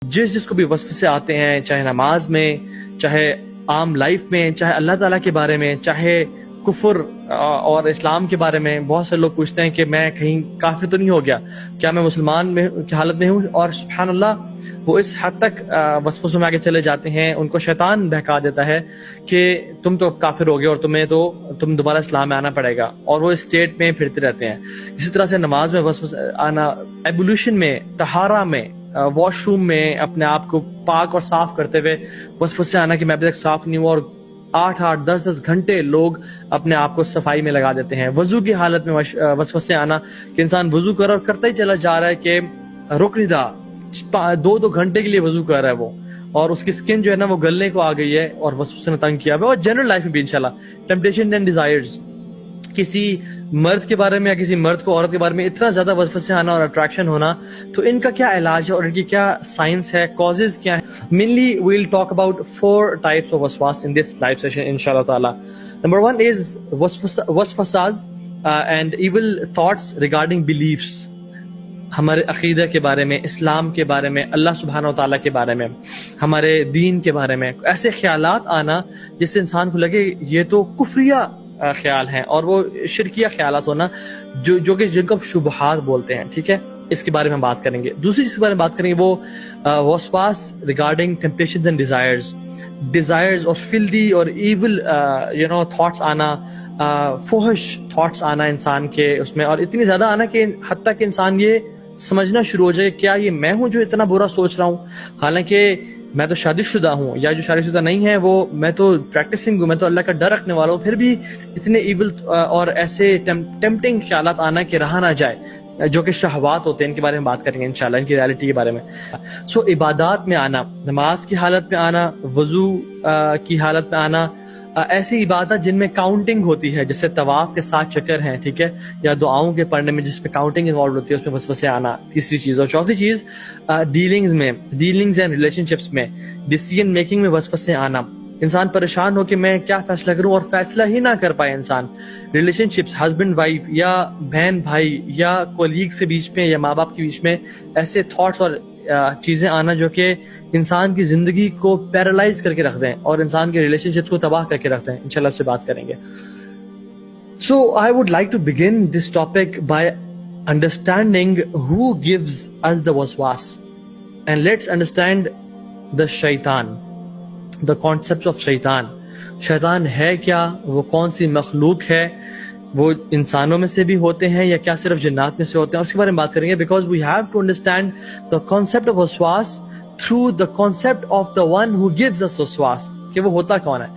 جس کو بھی وسوسے آتے ہیں، چاہے نماز میں، چاہے عام لائف میں، چاہے اللہ تعالیٰ کے بارے میں، چاہے کفر اور اسلام کے بارے میں، بہت سے لوگ پوچھتے ہیں کہ میں کہیں کافر تو نہیں ہو گیا، کیا میں مسلمان میں کی حالت میں ہوں؟ اور سبحان اللہ وہ اس حد تک وسوسوں میں آگے چلے جاتے ہیں، ان کو شیطان بہکا دیتا ہے کہ تم تو کافر ہو گئے اور تم دوبارہ اسلام میں آنا پڑے گا، اور وہ اسٹیٹ میں پھرتے رہتے ہیں۔ اسی طرح سے نماز میں وسوسہ آنا، ایبولیوشن میں، طہارہ میں، واش روم میں اپنے آپ کو پاک اور صاف کرتے ہوئے وسوسے آنا کہ میں ابھی تک صاف نہیں ہوں، اور 8 10 گھنٹے لوگ اپنے آپ کو صفائی میں لگا دیتے ہیں۔ وضو کی حالت میں وسوسے آنا کہ انسان وضو کر اور کرتا ہی چلا جا رہا ہے کہ رک نہیں رہا، 2 گھنٹے کے لیے وضو کر رہا ہے وہ، اور اس کی سکن جو ہے نا وہ گلنے کو آ گئی ہے اور وسوسے نے تنگ کیا ہوا ہے۔ اور جنرل لائف میں بھی انشاءاللہ ٹیمپٹیشن اینڈ ڈیزائرز، کسی مرد کے بارے میں یا کسی مرد کو عورت کے بارے میں اتنا زیادہ وسوسے آنا اور اٹریکشن ہونا، تو ان کا کیا علاج ہے اور ان کی کیا سائنس ہے، کازز کیا ہے؟ Mainly we'll talk about 4 types of waswas in this live session inshallah ta'ala. Number 1 is waswasas and evil thoughts regarding beliefs، ہمارے عقیدہ کے بارے میں، اسلام کے بارے میں، اللہ سبحانہ و تعالیٰ کے بارے میں، ہمارے دین کے بارے میں ایسے خیالات آنا جس سے انسان کو لگے یہ تو کفریہ خیال ہیں، اور وہ شرکیہ خیالات ہونا جو کہ جن کو شبہات بولتے ہیں، ٹھیک ہے؟ اس کے بارے میں ہم بات کریں گے۔ دوسری چیز کے بارے میں بات کریں گے وہ وسواس ریگارڈنگ ٹیمپٹیشنز اینڈ ڈیزائرز اور فلدی اور ایول تھاٹس آنا، فحش تھاٹس آنا انسان کے اس میں، اور اتنی زیادہ آنا کہ حتیٰ کہ انسان یہ سمجھنا شروع ہو جائے کیا یہ میں ہوں جو اتنا برا سوچ رہا ہوں، حالانکہ میں تو شادی شدہ ہوں، یا جو شادی شدہ نہیں ہے وہ میں تو پریکٹسنگ ہوں، میں تو اللہ کا ڈر رکھنے والا ہوں، پھر بھی اتنے ایول اور ایسے ٹیمپٹنگ خیالات آنا کہ رہا نہ جائے، جو کہ شہوات ہوتے ہیں۔ ان کے بارے میں بات کریں گے انشاءاللہ، ان کی ریالٹی کے بارے میں۔ سو عبادات میں آنا، نماز کی حالت میں آنا، وضو کی حالت میں آنا، ایسی عبادت جن میں کاؤنٹنگ ہوتی ہے، جیسے طواف کے 7 چکر ہیں، ٹھیک ہے، یا دعاؤں کے پڑھنے میں جس میں کاؤنٹنگ انوالو ہوتی ہے، اس میں وسوسے آنا، تیسری چیز۔ اور چوتھی چیز ڈیلنگز اینڈ ریلیشن شپس میں، ڈیسیژن میکنگ میں وسوسے آنا، انسان پریشان ہو کہ میں کیا فیصلہ کروں اور فیصلہ ہی نہ کر پائے انسان۔ ریلیشن شپس، ہسبینڈ وائف یا بہن بھائی یا کولیگ کے بیچ میں یا ماں باپ کے بیچ میں ایسے تھاٹس اور چیزیں آنا جو کہ انسان کی زندگی کو پیرالائز کر کے رکھ دیں اور انسان کے ریلیشن شپس کو تباہ کر کے رکھ دیں، انشاءاللہ اس سے بات کریں گے۔ So I would like to begin this topic by understanding who gives us the waswas, and let's understand the shaitan, the concept of shaitan. شیطان ہے کیا، وہ کون سی مخلوق ہے، وہ انسانوں میں سے بھی ہوتے ہیں یا کیا صرف جنات میں سے ہوتے ہیں، اور اس کے بارے میں بات کریں گے، because we have to understand the concept of waswas through the concept of the one who gives us waswas، کہ وہ ہوتا کون ہے۔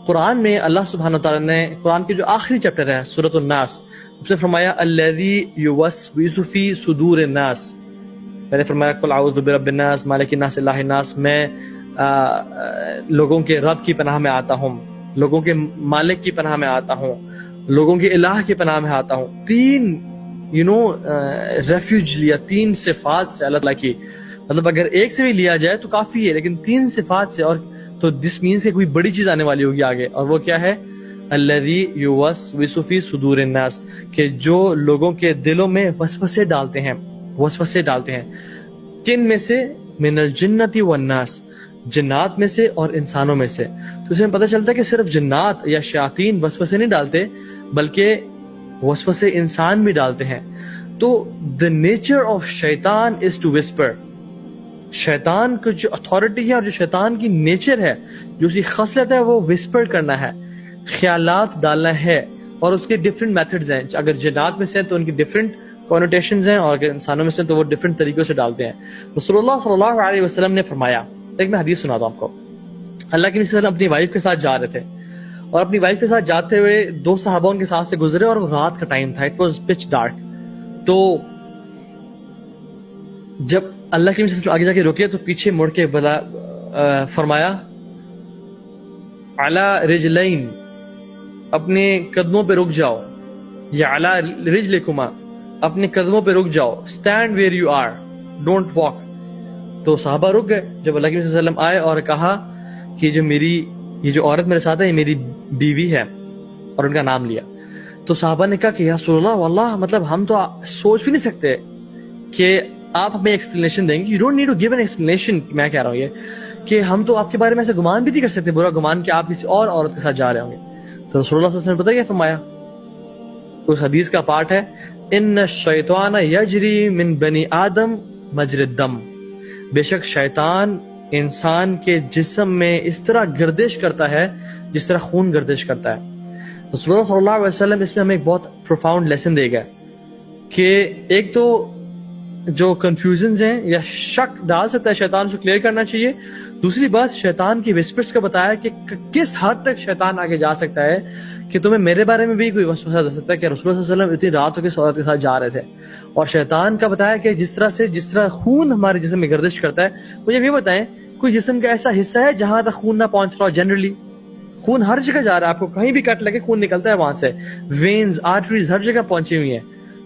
قرآن میں اللہ سبحانہ وتعالیٰ نے قرآن کے جو آخری چیپٹر ہے سورۃ الناس، اس نے فرمایا الذی یوسوس فی صدور الناس، پہلے فرمایا قل اعوذ برب الناس مالک الناس الہ الناس، میں لوگوں کے رب کی پناہ میں آتا ہوں، لوگوں کے مالک کی پناہ میں آتا ہوں، لوگوں کے الہ کی پناہ میں آتا ہوں۔ 3 ریفیوج لیا، 3 صفات سے اللہ تعالیٰ کی، مطلب اگر ایک سے بھی لیا جائے تو کافی ہے، لیکن 3 صفات سے، اور تو دس مینس کہ کوئی بڑی چیز آنے والی ہوگی آگے، اور وہ کیا ہے؟ الذی یوسوس فی صدور الناس، کہ جو لوگوں کے دلوں میں وسوسے ڈالتے ہیں۔ کن میں سے؟ من الجنۃ والناس، جنات میں سے اور انسانوں میں سے۔ تو اس میں پتہ چلتا ہے کہ صرف جنات یا شیاطین وسوسے نہیں ڈالتے، بلکہ وسوسے انسان بھی ڈالتے ہیں۔ تو the nature of شیطان is to whisper، شیطان کی جو اتھارٹی ہے اور جو شیطان کی نیچر ہے، جو اس کی خصلت ہے، وہ وسپر کرنا ہے، خیالات ڈالنا ہے، اور اس کے ڈفرینٹ میتھڈز ہیں۔ اگر جنات میں سے تو ان کی ڈفرینٹ کونوٹیشنز ہیں، اور اگر انسانوں میں سے تو وہ ڈفرینٹ طریقوں سے ڈالتے ہیں۔ رسول اللہ صلی اللہ علیہ وسلم نے فرمایا، ایک میں حدیث سناتا ہوں آپ کو، اللہ کے نبی صلی اللہ علیہ وسلم اپنی وائف کے ساتھ جا رہے تھے، اور اپنی وائف کے ساتھ جاتے ہوئے 2 صحابہ ان کے ساتھ سے گزرے، اور وہ رات کا ٹائم تھا، اٹ واز پچ ڈارک۔ تو جب اللہ کے نبی صلی اللہ علیہ وسلم آگے جا کے رکے تو پیچھے مڑ کے فرمایا علی رجلین، اپنے قدموں پہ رک جاؤ، یا علی رجلکما، اپنے قدموں پہ رک جاؤ، stand where you are, don't walk. تو صحابہ رک گئے۔ جب اللہ کے نبی صلی اللہ علیہ وسلم آئے اور کہا کہ یہ جو عورت میرے ساتھ ہے یہ میری بیوی ہے، اور ان کا نام لیا، تو صحابہ نے کہا کہ یا رسول اللہ واللہ، مطلب ہم تو سوچ بھی نہیں سکتے کہ آپ ہمیں ایکسپلینیشن دیں گے. You don't need to give an explanation. میں کہہ رہا ہوں یہ کہ ہم تو آپ کے بارے میں ایسا گمان بھی نہیں کر سکتے, برا گمان کہ آپ کسی اور عورت کے ساتھ جا رہے ہوں گے. تو رسول اللہ صلی اللہ علیہ وسلم نے پتہ کیا فرمایا؟ اس حدیث کا پارٹ ہے ان الشیطان یجری من بنی آدم مجری الدم. بے شک شیطان انسان کے جسم میں اس طرح گردش کرتا ہے جس طرح خون گردش کرتا ہے. رسول اللہ صلی اللہ علیہ وسلم اس میں ہمیں ایک بہت پروفاؤنڈ لیسن دے گا کہ ایک تو جو کنفیوژنز ہیں یا شک ڈال سکتا ہے شیطان, اس کو کلیئر کرنا چاہیے. دوسری بات, شیطان کی وسپرز کا بتایا کہ کس حد تک شیطان آگے جا سکتا ہے کہ تمہیں میرے بارے میں بھی کوئی وسوسہ دے سکتا ہے کہ رسول اللہ صلی اللہ علیہ وسلم اتنی رات کو کس عورت کے ساتھ جا رہے تھے. اور شیطان کا بتایا کہ جس طرح خون ہمارے جسم میں گردش کرتا ہے. مجھے یہ بتائیں, کوئی جسم کا ایسا حصہ ہے جہاں تک خون نہ پہنچ رہا ہو؟ جنرلی خون ہر جگہ جا رہا ہے, آپ کو کہیں بھی کٹ لگے خون نکلتا ہے وہاں سے. وینز, آرٹریز ہر جگہ پہنچی ہوئی ہیں.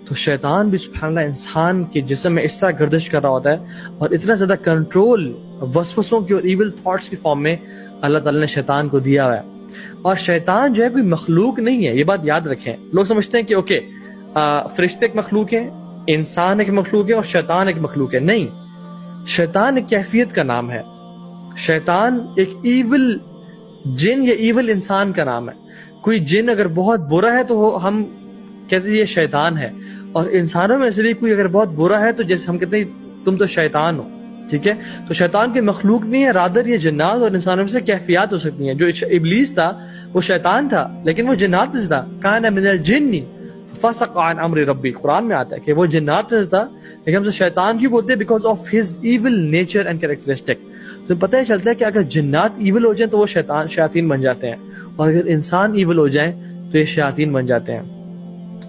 تو شیطان بھی سبحان اللہ انسان کے جسم میں اس طرح گردش کر رہا ہوتا ہے, اور اتنا زیادہ کنٹرول وسوسوں کی اور ایول تھاٹس کی فارم میں اللہ تعالیٰ نے شیطان کو دیا ہوا ہے. اور شیطان جو ہے کوئی مخلوق نہیں ہے, یہ بات یاد رکھیں. لوگ سمجھتے ہیں کہ اوکے فرشتے ایک مخلوق ہیں, انسان ایک مخلوق ہے اور شیطان ایک مخلوق ہے. نہیں, شیطان ایک کیفیت کا نام ہے. شیطان ایک ایول جن یا ایول انسان کا نام ہے. کوئی جن اگر بہت برا ہے تو ہم کہتے ہیں یہ شیطان ہے, اور انسانوں میں سے بھی کوئی اگر بہت برا ہے تو جیسے ہم کہتے ہیں تم تو شیطان ہو. ٹھیک ہے, تو شیطان کی مخلوق نہیں ہے, رادر یہ جنات اور انسانوں میں سے کیفیات ہو سکتی ہیں. جو ابلیس تھا وہ شیطان تھا لیکن وہ جنات میں سے تھا. کان من الجن ففسق عن امر ربی, قرآن میں آتا ہے کہ وہ جنات میں سے تھا, لیکن ہم سے شیطان کیوں بولتے ہیں؟ Because of his evil nature and characteristic. تو پتہ ہی چلتا ہے کہ اگر جنات ایول ہو جائیں تو وہ شیاطین بن جاتے ہیں, اور اگر انسان ایول ہو جائیں تو یہ شیاطین بن جاتے ہیں.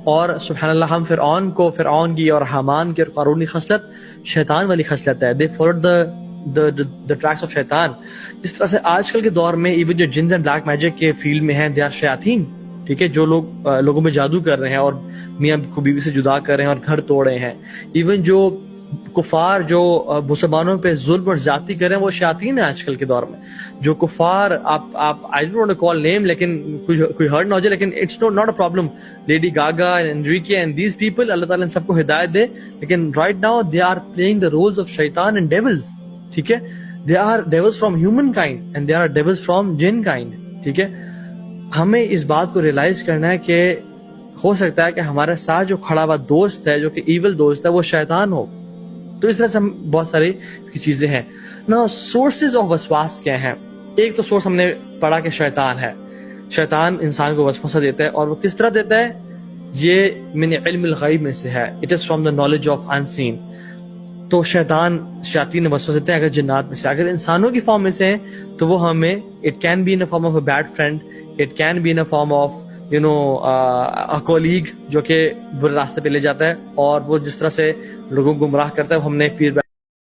اور سبحان اللہ ہم فرعون کی اور حامان کی اور قارون کی خصلت شیطان والی خصلت ہے. دے فالوڈ the tracks of شیطان. جس طرح سے آج کل کے دور میں ایون جو جنز اینڈ بلیک میجک کے فیلڈ میں ہیں, دے آر شیاطین. ٹھیک ہے, جو لوگ لوگوں میں جادو کر رہے ہیں اور میاں کو بیوی سے جدا کر رہے ہیں اور گھر توڑ رہے ہیں. ایون جو کفار جو مسلمانوں پہ ظلم اور زیادتی کر رہے ہیں وہ شیاطین ہیں آج کل کے دور میں. جو کفار آپ I don't want to call name, لیکن کوئی ہرٹ نہ ہو جائے, لیکن it's not a problem. Lady Gaga and Enrique and these people, اللہ تعالیٰ ان سب کو ہدایت دے, لیکن right now they are playing the roles of شیطان and devils. ٹھیک ہے, they are devils from human kind and they are devils from jinn kind. ٹھیک ہے, ہمیں اس بات کو ریئلائز کرنا ہے کہ ہو سکتا ہے کہ ہمارے ساتھ جو کھڑا ہوا دوست ہے, جو کہ ایول دوست ہے, وہ شیطان ہو. تو اس طرح سے بہت ساری اس کی چیزیں ہیں. نا سورسز آف وسواس کیا ہیں؟ ایک تو سورس ہم نے پڑھا کہ شیطان ہے. شیطان انسان کو وسوسہ دیتا ہے, اور وہ کس طرح دیتا ہے؟ یہ من علم الغیب میں سے ہے. It is from the knowledge of unseen. تو شیاطین وسوسہ دیتے ہیں اگر جنات میں سے. اگر انسانوں کی فارم میں سے ہیں تو وہ ہمیں it can be in form of a bad friend, it can be in form of colleague جو کہ برے راستے پہ لے جاتا ہے, اور وہ جس طرح سے لوگوں کو گمراہ کرتا ہے. ہم نے پیر